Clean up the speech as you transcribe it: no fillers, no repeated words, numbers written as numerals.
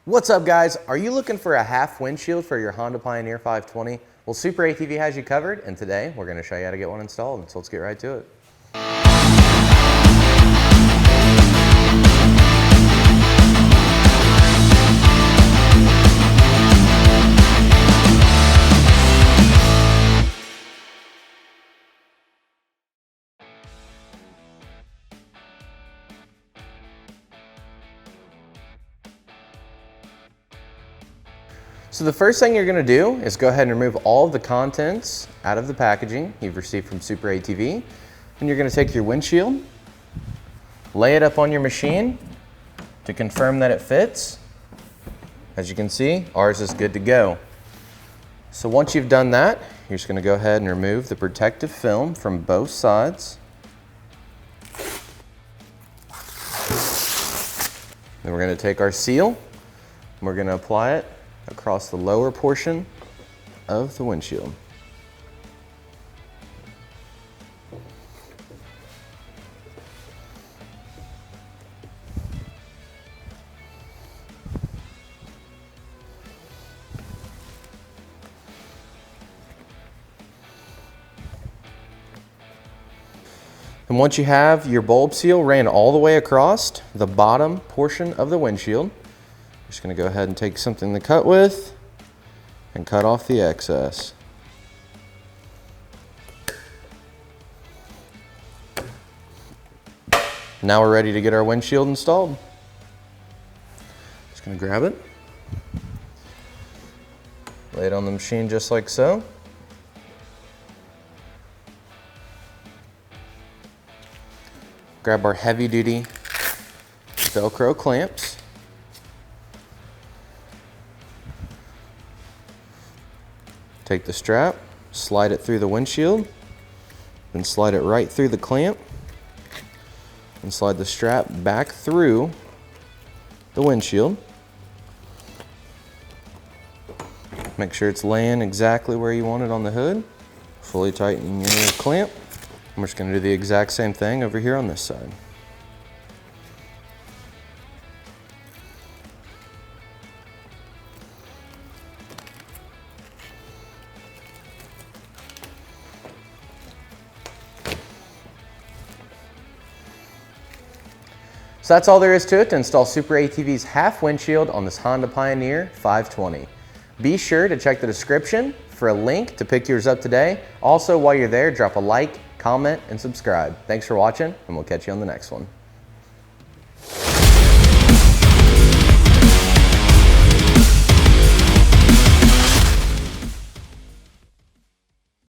What's up, guys? Are you looking for a half windshield for your Honda Pioneer 520? Well, SuperATV has you covered, and today we're going to show you how to get one installed. So let's get right to it. So the first thing you're going to do is go ahead and remove all of the contents out of the packaging you've received from SuperATV. And you're going to take your windshield, lay it up on your machine to confirm that it fits. As you can see, ours is good to go. So once you've done that, you're just going to go ahead and remove the protective film from both sides. Then we're going to take our seal and we're going to apply it across the lower portion of the windshield. And once you have your bulb seal ran all the way across the bottom portion of the windshield, just going to go ahead and take something to cut with and cut off the excess. Now we're ready to get our windshield installed. Just going to grab it, lay it on the machine just like so. Grab our heavy duty Velcro clamps. Take the strap, slide it through the windshield, then slide it right through the clamp, and slide the strap back through the windshield. Make sure it's laying exactly where you want it on the hood. Fully tighten your clamp. I'm just going to do the exact same thing over here on this side. So that's all there is to it to install SuperATV's half windshield on this Honda Pioneer 520. Be sure to check the description for a link to pick yours up today. Also, while you're there, drop a like, comment, and subscribe. Thanks for watching, and we'll catch you on the next one.